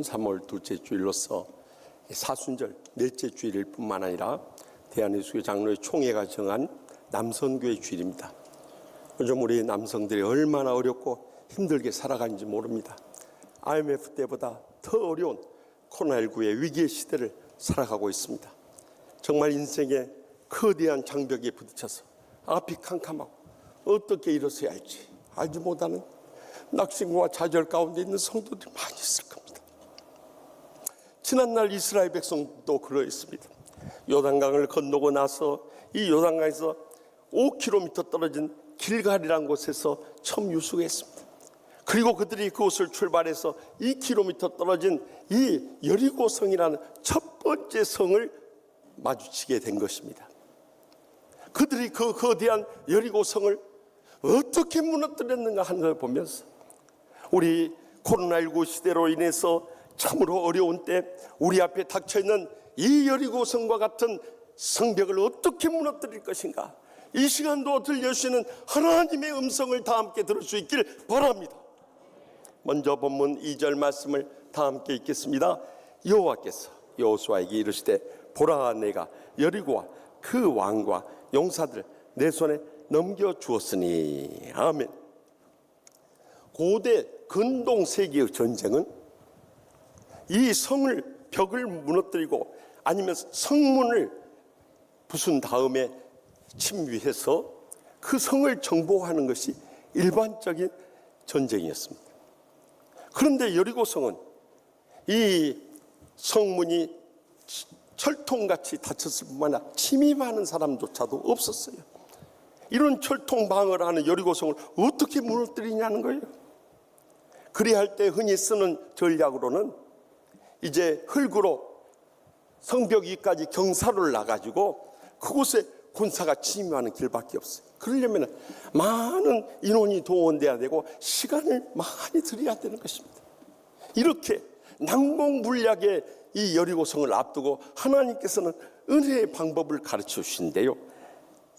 오늘은 3월 둘째 주일로서 사순절 넷째 주일일 뿐만 아니라 대한예수교 장로회 총회가 정한 남성교회 주일입니다. 요즘 우리 남성들이 얼마나 어렵고 힘들게 살아가는지 모릅니다. IMF 때보다 더 어려운 코로나19의 위기의 시대를 살아가고 있습니다. 정말 인생의 거대한 장벽에 부딪혀서 앞이 캄캄하고 어떻게 일어서야 할지 알지 못하는 낙심과 좌절 가운데 있는 성도들이 많이 있을 겁니다. 지난날 이스라엘 백성도 그러했습니다. 요단강을 건너고 나서 이 요단강에서 5km 떨어진 길갈이라는 곳에서 처음 유숙했습니다. 그리고 그들이 그곳을 출발해서 2km 떨어진 이 여리고성이라는 첫 번째 성을 마주치게 된 것입니다. 그들이 그 거대한 여리고성을 어떻게 무너뜨렸는가 하는 걸 보면서 우리 코로나19 시대로 인해서 참으로 어려운 때 우리 앞에 닥쳐있는 이 여리고성과 같은 성벽을 어떻게 무너뜨릴 것인가, 이 시간도 들려주시는 하나님의 음성을 다 함께 들을 수 있길 바랍니다. 먼저 본문 2절 말씀을 다 함께 읽겠습니다. 여호와께서 여호수아에게 이르시되 보라, 내가 여리고와 그 왕과 용사들 내 손에 넘겨주었으니. 아멘. 고대 근동 세계의 전쟁은 이 성을, 벽을 무너뜨리고 아니면 성문을 부순 다음에 침휘해서 그 성을 정복하는 것이 일반적인 전쟁이었습니다. 그런데 여리고성은 이 성문이 철통같이 닫혔을 뿐만 아니라 침입하는 사람조차도 없었어요. 이런 철통방어를 하는 여리고성을 어떻게 무너뜨리냐는 거예요. 그리야 할 때 흔히 쓰는 전략으로는 이제 흙으로 성벽 위까지 경사를 놔가지고 그곳에 군사가 침입하는 길밖에 없어요. 그러려면 많은 인원이 동원돼야 되고 시간을 많이 들여야 되는 것입니다. 이렇게 난공불락의 이 여리고성을 앞두고 하나님께서는 은혜의 방법을 가르쳐 주신대요.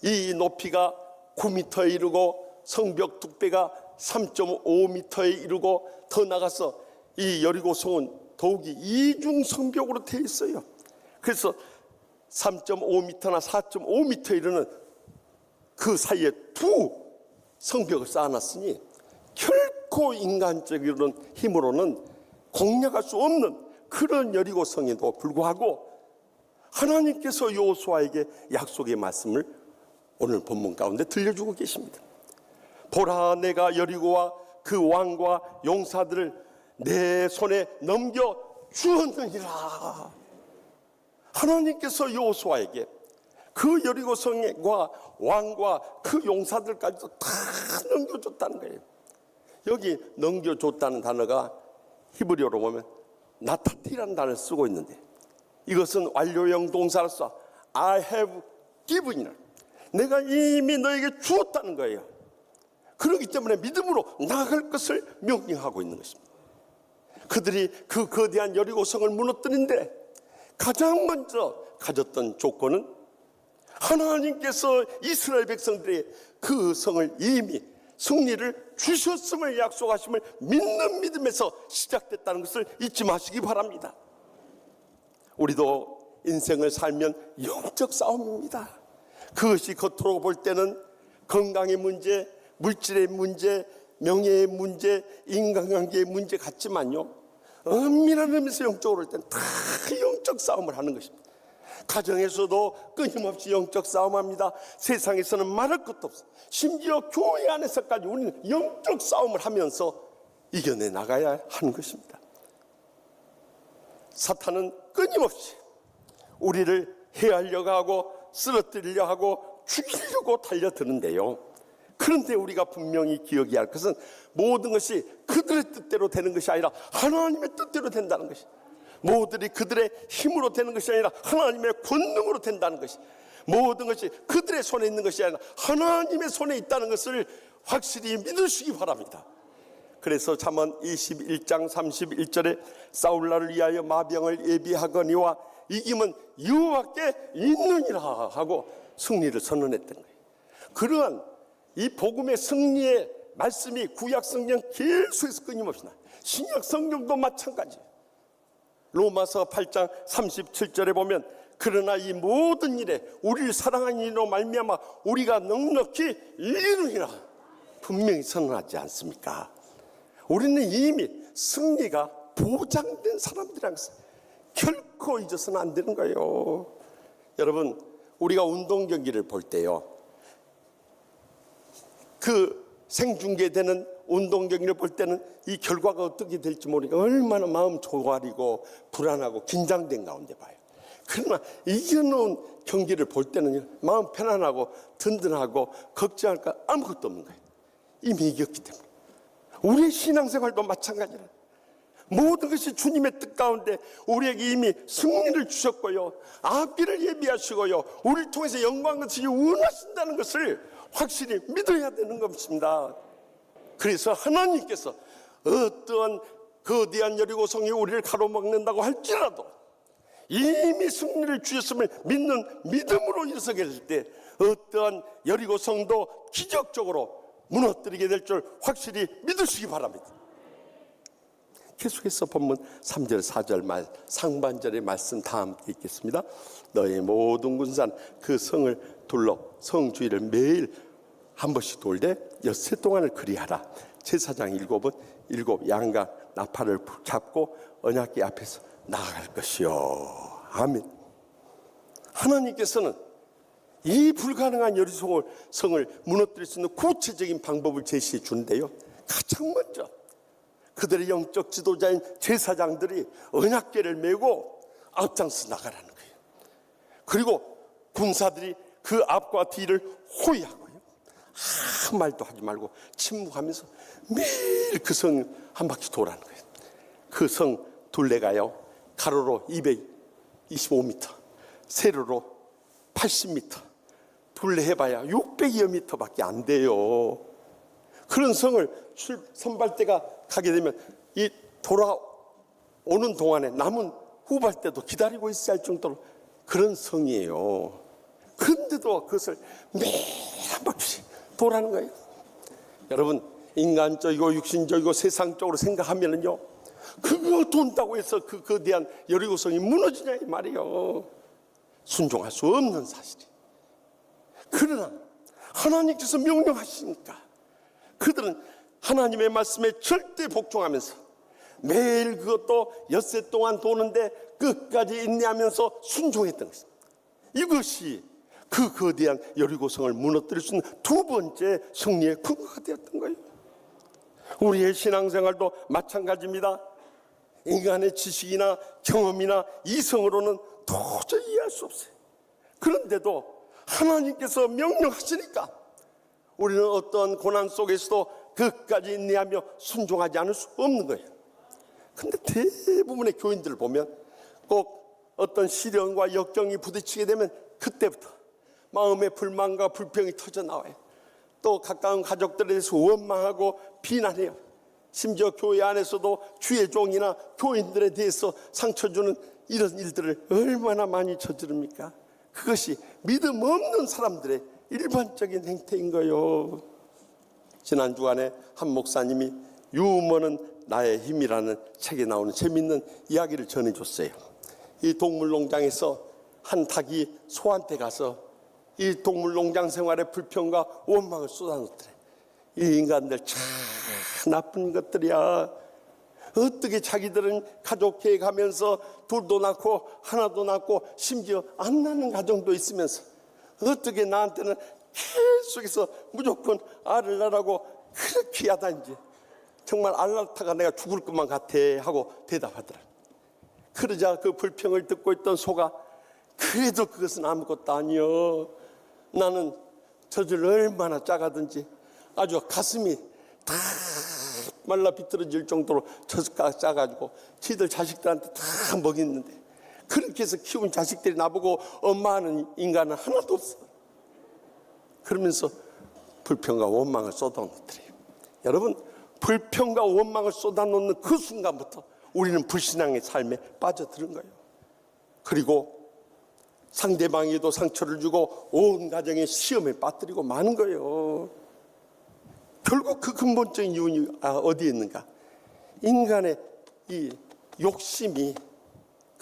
이 높이가 9m에 이르고 성벽 두께가 3.5m에 이르고 더 나가서 이 여리고성은 더욱이 이중 성벽으로 되어 있어요. 그래서 3.5m나 4.5m에 이르는 그 사이에 두 성벽을 쌓아놨으니 결코 인간적인 힘으로는 공략할 수 없는 그런 여리고성에도 불구하고 하나님께서 여호수아에게 약속의 말씀을 오늘 본문 가운데 들려주고 계십니다. 보라, 내가 여리고와 그 왕과 용사들을 내 손에 넘겨주었느니라. 하나님께서 여호수아에게 그 여리고성과 왕과 그 용사들까지도 다 넘겨줬다는 거예요. 여기 넘겨줬다는 단어가 히브리어로 보면 나타티라는 단어를 쓰고 있는데 이것은 완료형 동사로서 I have given이라, 내가 이미 너에게 주었다는 거예요. 그렇기 때문에 믿음으로 나아갈 것을 명령하고 있는 것입니다. 그들이 그 거대한 여리고성을 무너뜨린데 가장 먼저 가졌던 조건은 하나님께서 이스라엘 백성들의 그 성을 이미 승리를 주셨음을 약속하심을 믿는 믿음에서 시작됐다는 것을 잊지 마시기 바랍니다. 우리도 인생을 살면 영적 싸움입니다. 그것이 겉으로 볼 때는 건강의 문제, 물질의 문제, 명예의 문제, 인간관계의 문제 같지만요, 엄밀한 의미에서 영적으로 볼 때는 다 영적 싸움을 하는 것입니다. 가정에서도 끊임없이 영적 싸움합니다. 세상에서는 말할 것도 없어. 심지어 교회 안에서까지 우리는 영적 싸움을 하면서 이겨내 나가야 하는 것입니다. 사탄은 끊임없이 우리를 해하려고 하고 쓰러뜨리려고 하고 죽이려고 달려드는데요, 그런데 우리가 분명히 기억해야 할 것은 모든 것이 그들의 뜻대로 되는 것이 아니라 하나님의 뜻대로 된다는 것이, 모든이 그들의 힘으로 되는 것이 아니라 하나님의 권능으로 된다는 것이, 모든 것이 그들의 손에 있는 것이 아니라 하나님의 손에 있다는 것을 확실히 믿으시기 바랍니다. 그래서 잠언 21장 31절에 사울나를 위하여 마병을 예비하거니와 이김은 여호와께 있느니라 하고 승리를 선언했던 거예요. 그러한 이 복음의 승리의 말씀이 구약 성경 계속해서 끊임없이 나와요. 신약 성경도 마찬가지예요. 로마서 8장 37절에 보면 그러나 이 모든 일에 우리를 사랑하는 이로 말미암아 우리가 넉넉히 이루리라 분명히 선언하지 않습니까? 우리는 이미 승리가 보장된 사람들이라는 것을 결코 잊어서는 안 되는 거예요. 여러분, 우리가 운동 경기를 볼 때요, 그 생중계되는 운동 경기를 볼 때는 이 결과가 어떻게 될지 모르니까 얼마나 마음 조아리고 불안하고 긴장된 가운데 봐요. 그러나 이겨놓은 경기를 볼 때는 마음 편안하고 든든하고 걱정할 거 아무것도 없는 거예요. 이미 이겼기 때문에. 우리의 신앙생활도 마찬가지라. 모든 것이 주님의 뜻 가운데 우리에게 이미 승리를 주셨고요, 앞길을 예비하시고요, 우리를 통해서 영광 것이 원하신다는 것을 확실히 믿어야 되는 것입니다. 그래서 하나님께서 어떠한 거대한 여리고성이 우리를 가로막는다고 할지라도 이미 승리를 주셨음을 믿는 믿음으로 일어서게 될 때 어떠한 여리고성도 기적적으로 무너뜨리게 될 줄 확실히 믿으시기 바랍니다. 계속해서 본문 3절 4절 말 상반절의 말씀 다 함께 읽겠습니다. 너의 모든 군산 그 성을 둘러 성 주위를 매일 한 번씩 돌되 엿새 동안을 그리하라. 제사장 7은 7 양과 나팔을 잡고 언약궤 앞에서 나아갈 것이요. 아멘. 하나님께서는 이 불가능한 여리고성을 무너뜨릴 수 있는 구체적인 방법을 제시해 주는데요, 가장 먼저 그들의 영적 지도자인 제사장들이 언약궤를 메고 앞장서 나가라는 거예요. 그리고 군사들이 그 앞과 뒤를 호위하고요, 아무 말도 하지 말고 침묵하면서 매일 그 성 한 바퀴 도라는 거예요. 그 성 둘레가요, 가로로 225m, 세로로 80m, 둘레 해봐야 600여 미터밖에 안 돼요. 그런 성을 선발대가 가게 되면 이 돌아오는 동안에 남은 후발대도 기다리고 있어야 할 정도로 그런 성이에요. 그런데도 그것을 매일 한 바퀴씩 도라는 거예요. 여러분, 인간적이고 육신적이고 세상적으로 생각하면은요, 그거 돈다고 해서 그 거대한 여리고성이 무너지냐 이 말이에요. 순종할 수 없는 사실이. 그러나 하나님께서 명령하시니까 그들은 하나님의 말씀에 절대 복종하면서 매일 그것도 엿새 동안 도는데 끝까지 인내하면서 순종했던 것입니다. 이것이 그 거대한 여리고성을 무너뜨릴 수 있는 두 번째 승리의 근거가 되었던 거예요. 우리의 신앙생활도 마찬가지입니다. 인간의 지식이나 경험이나 이성으로는 도저히 이해할 수 없어요. 그런데도 하나님께서 명령하시니까 우리는 어떤 고난 속에서도 끝까지 인내하며 순종하지 않을 수 없는 거예요. 근데 대부분의 교인들을 보면 꼭 어떤 시련과 역경이 부딪히게 되면 그때부터 마음의 불만과 불평이 터져 나와요. 또 가까운 가족들에 대해서 원망하고 비난해요. 심지어 교회 안에서도 주의 종이나 교인들에 대해서 상처 주는 이런 일들을 얼마나 많이 저지릅니까? 그것이 믿음 없는 사람들의 일반적인 행태인 거예요. 지난 주간에 한 목사님이 유머는 나의 힘이라는 책에 나오는 재밌는 이야기를 전해줬어요. 이 동물농장에서 한 닭이 소한테 가서 이 동물농장 생활의 불평과 원망을 쏟아놓더래. 이 인간들 참 나쁜 것들이야. 어떻게 자기들은 가족 계획하면서 둘도 낳고 하나도 낳고 심지어 안 낳는 가정도 있으면서 어떻게 나한테는 계속해서 무조건 알을 낳으라고 그렇게 야단지. 정말 알 낳다가 내가 죽을 것만 같아 하고 대답하더라. 그러자 그 불평을 듣고 있던 소가 그래도 그것은 아무것도 아니여. 나는 젖을 얼마나 짜가든지 아주 가슴이 다 말라 비틀어질 정도로 젖가 짜가지고 지들 자식들한테 다 먹였는데 그렇게 해서 키운 자식들이 나보고 엄마하는 인간은 하나도 없어. 그러면서 불평과 원망을 쏟아놓더래요. 여러분, 불평과 원망을 쏟아놓는 그 순간부터 우리는 불신앙의 삶에 빠져드는 거예요. 그리고 상대방에도 상처를 주고 온 가정의 시험에 빠뜨리고 마는 거예요. 결국 그 근본적인 이유는 어디에 있는가? 인간의 이 욕심이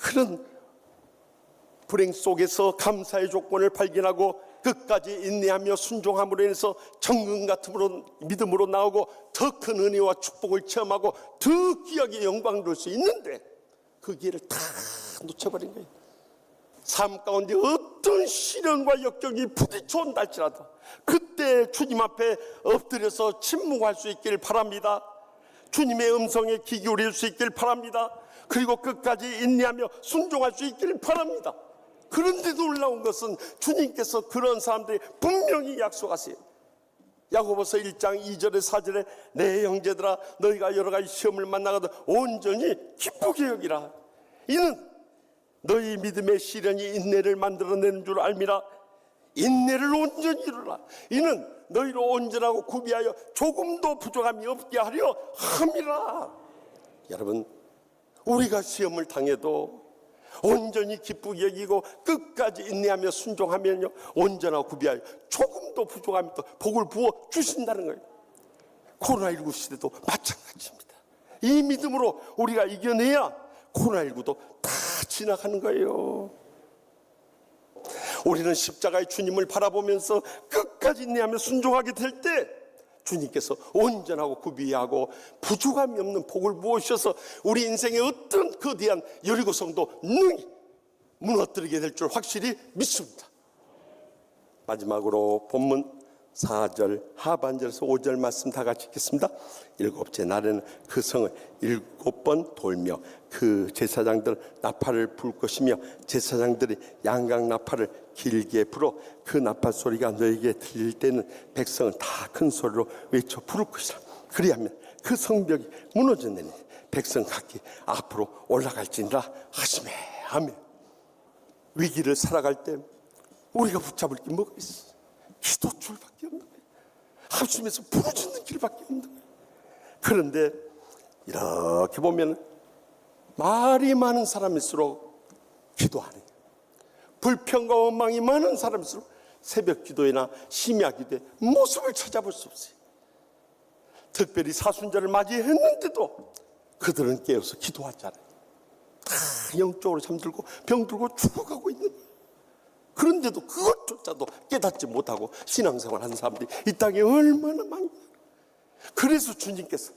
그런 불행 속에서 감사의 조건을 발견하고 끝까지 인내하며 순종함으로 인해서 정금 같음으로 믿음으로 나오고 더 큰 은혜와 축복을 체험하고 더 귀하게 영광을 누릴 수 있는데 그 기회를 다 놓쳐버린 거예요. 삶 가운데 어떤 시련과 역경이 부딪혀 온다 할지라도 그때 주님 앞에 엎드려서 침묵할 수 있길 바랍니다. 주님의 음성에 귀 기울일 수 있길 바랍니다. 그리고 끝까지 인내하며 순종할 수 있길 바랍니다. 그런데 놀라운 것은 주님께서 그런 사람들이 분명히 약속하세요. 야고보서 1장 2절에 4절에 내 형제들아 너희가 여러 가지 시험을 만나거든 온전히 기쁘게 여기라. 이는 너희 믿음의 시련이 인내를 만들어내는 줄 알미라. 인내를 온전히 이루라. 이는 너희로 온전하고 구비하여 조금도 부족함이 없게 하려 함이라. 여러분, 우리가 시험을 당해도 온전히 기쁘게 여기고 끝까지 인내하며 순종하면요 온전하고 구비하여 조금도 부족함이 없도 복을 부어 주신다는 거예요. 코로나19 시대도 마찬가지입니다. 이 믿음으로 우리가 이겨내야 코로나19도 다 지나가는 거예요. 우리는 십자가의 주님을 바라보면서 끝까지 인내하며 순종하게 될 때 주님께서 온전하고 구비하고 부족함이 없는 복을 부으셔서 우리 인생의 어떤 거대한 여리고성도 능히 무너뜨리게 될 줄 확실히 믿습니다. 마지막으로 본문 4절 하반절에서 5절 말씀 다 같이 읽겠습니다. 일곱째 날에는 그 성을 7번 돌며 그 제사장들 나팔을 불 것이며 제사장들이 양각 나팔을 길게 불어 그 나팔 소리가 너에게 들릴 때는 백성은 다 큰 소리로 외쳐 부를 것이라. 그리하면 그 성벽이 무너졌느니 백성 각기 앞으로 올라갈지니라 하시매. 아멘. 위기를 살아갈 때 우리가 붙잡을 게 뭐가 있어? 기도줄밖에 없는 거예요. 합심해서 부르짖는 길밖에 없는 거예요. 그런데 이렇게 보면 말이 많은 사람일수록 기도 안 해요. 불평과 원망이 많은 사람일수록 새벽 기도회나 심야 기도에 모습을 찾아볼 수 없어요. 특별히 사순절을 맞이했는데도 그들은 깨어서 기도하지 않아요. 다 영적으로 잠들고 병들고 죽어가고 있는 거예요. 그런데도 그것조차도 깨닫지 못하고 신앙생활 하는 사람들이 이 땅에 얼마나 많냐. 그래서 주님께서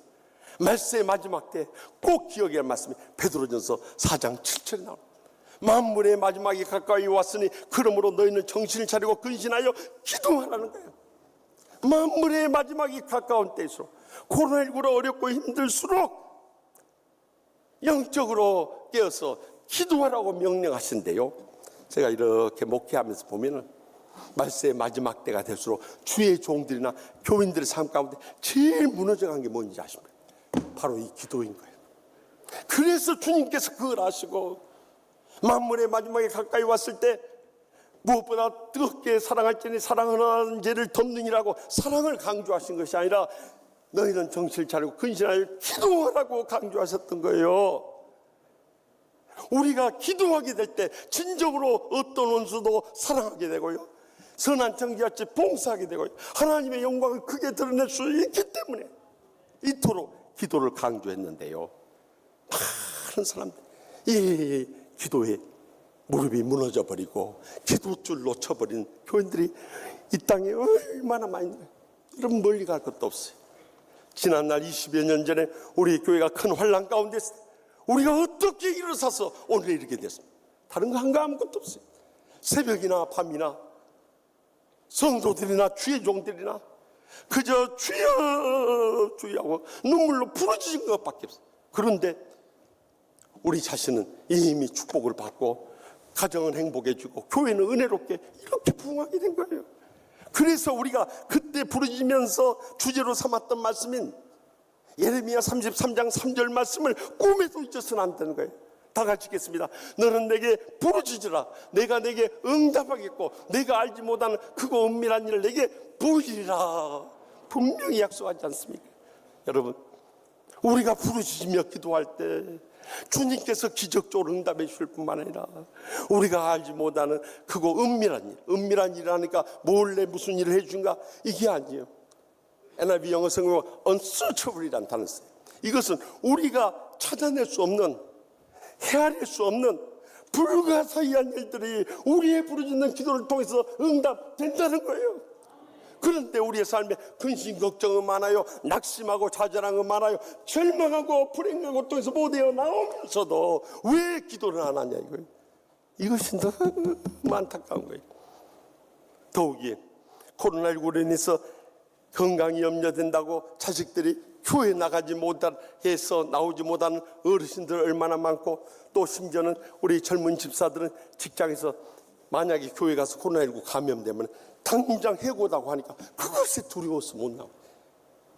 말세의 마지막 때 꼭 기억해야 할 말씀이 베드로전서 4장 7절에 나옵니다. 만물의 마지막이 가까이 왔으니 그러므로 너희는 정신을 차리고 근신하여 기도하라는 거예요. 만물의 마지막이 가까운 때일수록 코로나19로 어렵고 힘들수록 영적으로 깨어서 기도하라고 명령하신대요. 제가 이렇게 목회하면서 보면은 말세의 마지막 때가 될수록 주의 종들이나 교인들의 삶 가운데 제일 무너져간 게 뭔지 아십니까? 바로 이 기도인 거예요. 그래서 주님께서 그걸 아시고 만물의 마지막에 가까이 왔을 때 무엇보다 뜨겁게 사랑할지니 사랑하는 죄를 덮느니라고 사랑을 강조하신 것이 아니라 너희는 정신을 차리고 근신하여 기도하라고 강조하셨던 거예요. 우리가 기도하게 될 때 진정으로 어떤 원수도 사랑하게 되고요, 선한 정죄할지 봉사하게 되고요, 하나님의 영광을 크게 드러낼 수 있기 때문에 이토록 기도를 강조했는데요, 많은 사람들 이 기도에 무릎이 무너져버리고 기도줄 놓쳐버린 교인들이 이 땅에 얼마나 많이 있나요? 여러분, 멀리 갈 것도 없어요. 지난날 20여 년 전에 우리 교회가 큰 환난 가운데 우리가 어떻게 일어서서 오늘 이렇게 됐습니까? 다른 거 아무것도 없어요. 새벽이나 밤이나 성도들이나 주의 종들이나 그저 주여 주여하고 눈물로 부러지는 것밖에 없어요. 그런데 우리 자신은 이미 축복을 받고 가정은 행복해지고 교회는 은혜롭게 이렇게 부흥하게 된 거예요. 그래서 우리가 그때 부르짖으면서 주제로 삼았던 말씀인 예레미야 33장 3절 말씀을 꿈에도 잊어서는 안 되는 거예요. 다 같이 읽겠습니다. 너는 내게 부르짖으라. 내가 내게 응답하겠고 내가 알지 못하는 크고 은밀한 일을 내게 보이리라. 분명히 약속하지 않습니까? 여러분, 우리가 부르짖으며 기도할 때 주님께서 기적적으로 응답해 주실 뿐만 아니라 우리가 알지 못하는 크고 은밀한 일 하니까 몰래 무슨 일을 해준가, 이게 아니에요. NIV 영어 성경은 unsearchable이라는 단어를 써요. 이것은 우리가 찾아낼 수 없는, 헤아릴 수 없는 불가사의한 일들이 우리의 부르짖는 기도를 통해서 응답된다는 거예요. 그런데 우리의 삶에 근심 걱정은 많아요. 낙심하고 좌절한 많아요. 절망하고 불행한 고통에서 못 헤어나오면서도 왜 기도를 안 하냐 이거예요. 이것이 너무 안타까운 거예요. 더욱이 코로나19로 인해서 건강이 염려된다고 자식들이 교회 나가지 못해서 나오지 못하는 어르신들 얼마나 많고, 또 심지어는 우리 젊은 집사들은 직장에서 만약에 교회 가서 코로나19 감염되면 당장 해고다고 하니까 그것에 두려워서 못 나와요.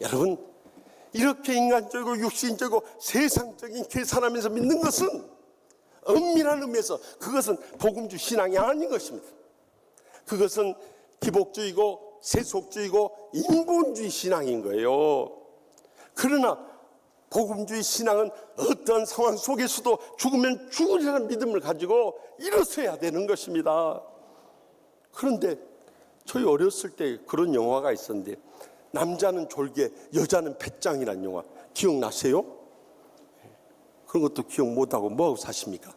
여러분, 이렇게 인간적이고 육신적이고 세상적인 계산하면서 믿는 것은 엄밀한 의미에서 그것은 복음주의 신앙이 아닌 것입니다. 그것은 기복주의고 세속주의고 인본주의 신앙인 거예요. 그러나 복음주의 신앙은 어떤 상황 속에서도 죽으면 죽으리라는 믿음을 가지고 일어서야 되는 것입니다. 그런데 저희 어렸을 때 그런 영화가 있었는데, 남자는 졸개 여자는 배짱이라는 영화 기억나세요? 그런 것도 기억 못하고 뭐하고 사십니까?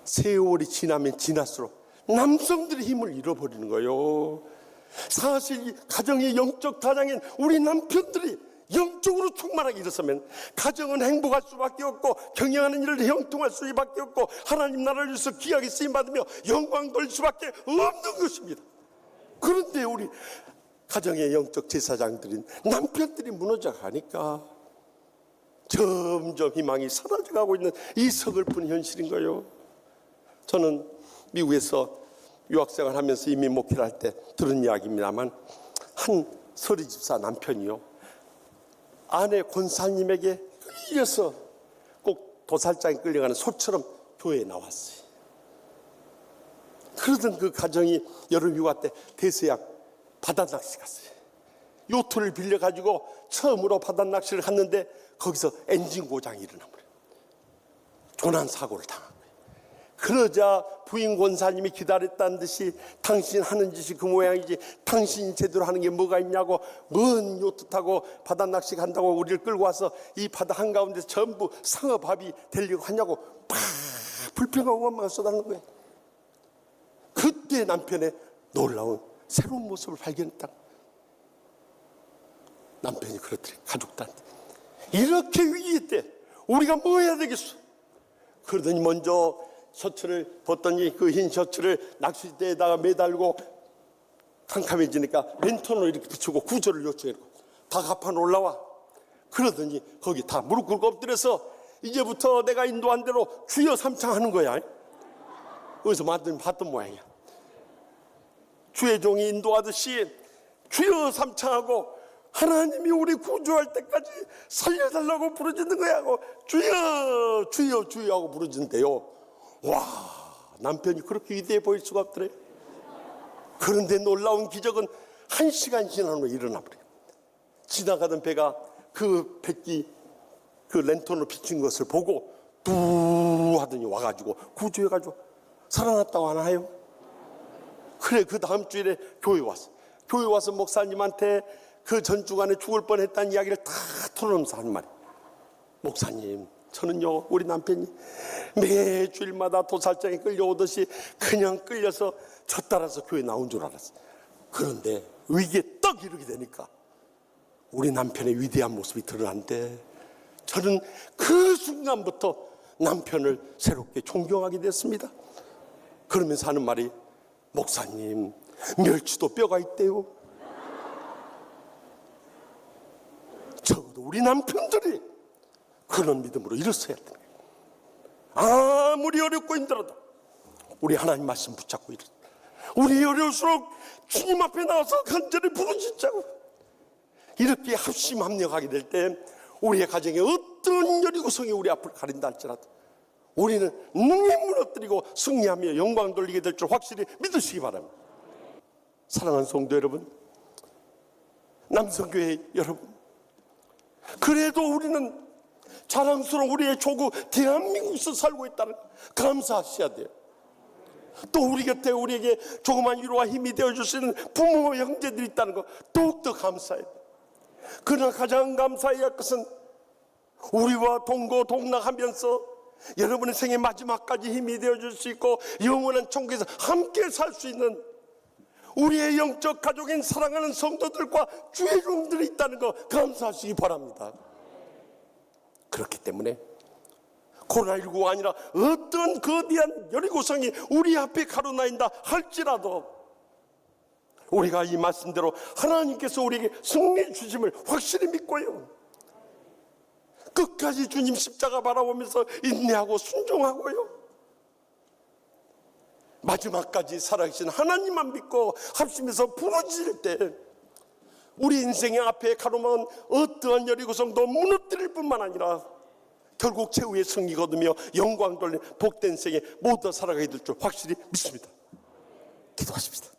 세월이 지나면 지날수록 남성들의 힘을 잃어버리는 거예요. 사실 가정의 영적 다장인 우리 남편들이 영적으로 충만하게 일어서면 가정은 행복할 수밖에 없고, 경영하는 일을 형통할 수밖에 없고, 하나님 나라를 위해서 귀하게 쓰임받으며 영광 돌릴 수밖에 없는 것입니다. 그런데 우리 가정의 영적 제사장들인 남편들이 무너져 가니까 점점 희망이 사라져가고 있는 이 서글픈 현실인 거예요. 저는 미국에서 유학생활 하면서 이민 목회를 할 때 들은 이야기입니다만, 한 서리집사 남편이요, 아내 권사님에게 끌려서 꼭 도살장에 끌려가는 소처럼 교회에 나왔어요. 그러던 그 가정이 여름 휴가 때 대서양 바다 낚시 갔어요. 요트를 빌려가지고 처음으로 바다 낚시를 갔는데 거기서 엔진 고장이 일어난 거예요. 조난 사고를 당한 거예요. 그러자 부인 권사님이 기다렸다는 듯이 당신 하는 짓이 그 모양이지 당신이 제대로 하는 게 뭐가 있냐고, 먼 요트 타고 바다 낚시 간다고 우리를 끌고 와서 이 바다 한가운데서 전부 상어밥이 되려고 하냐고 팍 불평하고 원망을 쏟아내는 거예요. 그때 남편의 놀라운 새로운 모습을 발견했다. 남편이 그렇더래. 가족들한테 이렇게 위기 때 우리가 뭐 해야 되겠어? 그러더니 먼저 셔츠를 벗더니 그 흰 셔츠를 낚싯대에다가 매달고 캄캄해지니까 랜턴으로 이렇게 비추고 구조를 요청했고 다 가판 올라와. 그러더니 거기 다 무릎 꿇고 엎드려서 이제부터 내가 인도한 대로 주여 삼창하는 거야. 거기서 봤던 모양이야. 주의 종이 인도하듯이 주여 삼창하고 하나님이 우리 구조할 때까지 살려달라고 부르짖는 거야. 하고 주여 주여 주여 하고 부르짖는데요, 와, 남편이 그렇게 위대해 보일 수가 없더래. 그런데 놀라운 기적은 1시간 지난 후에 일어나 버려요. 지나가던 배가 그 백기 그 랜턴으로 비친 것을 보고 뚜 하더니 와가지고 구조해가지고 살아났다고 하나요? 그래, 그 다음 주일에 교회 와서 목사님한테 그 전주간에 죽을 뻔했다는 이야기를 다 털어놓으면서 한 말이에요. 목사님, 저는요, 우리 남편이 매 주일마다 도살장에 끌려오듯이 그냥 끌려서 저 따라서 교회 나온 줄 알았어요. 그런데 위기에 떡 이르게 되니까 우리 남편의 위대한 모습이 드러난데, 저는 그 순간부터 남편을 새롭게 존경하게 됐습니다. 그러면서 하는 말이, 목사님, 멸치도 뼈가 있대요. 적어도 우리 남편들이 그런 믿음으로 일어서야 돼요. 아무리 어렵고 힘들어도 우리 하나님 말씀 붙잡고 일어서, 우리 어려울수록 주님 앞에 나와서 간절히 부르짖자고, 이렇게 합심 합력하게 될 때 우리의 가정에 어떤 여리고성이 우리 앞을 가린다 할지라도 우리는 능히 무너뜨리고 승리하며 영광 돌리게 될 줄 확실히 믿으시기 바랍니다. 사랑하는 성도 여러분, 남성교회 여러분, 그래도 우리는 자랑스러운 우리의 조국 대한민국에서 살고 있다는 감사하셔야 돼요. 또 우리 곁에 우리에게 조그만 위로와 힘이 되어줄 수 있는 부모와 형제들이 있다는 거 더욱더 감사해요. 그러나 가장 감사해야 할 것은 우리와 동거동락하면서 여러분의 생의 마지막까지 힘이 되어줄 수 있고 영원한 천국에서 함께 살 수 있는 우리의 영적 가족인 사랑하는 성도들과 주의 종들이 있다는 거 감사하시기 바랍니다. 그렇기 때문에 코로나19가 아니라 어떤 거대한 여리고성이 우리 앞에 가로나인다 할지라도 우리가 이 말씀대로 하나님께서 우리에게 승리 주심을 확실히 믿고요, 끝까지 주님 십자가 바라보면서 인내하고 순종하고요, 마지막까지 살아계신 하나님만 믿고 합심해서 부르짖을 때 우리 인생의 앞에 가로막은 어떠한 여리고성도 무너뜨릴 뿐만 아니라 결국 최후의 승리 거두며 영광 돌린 복된 생에 모두 살아가게 될 줄 확실히 믿습니다. 기도하십시다.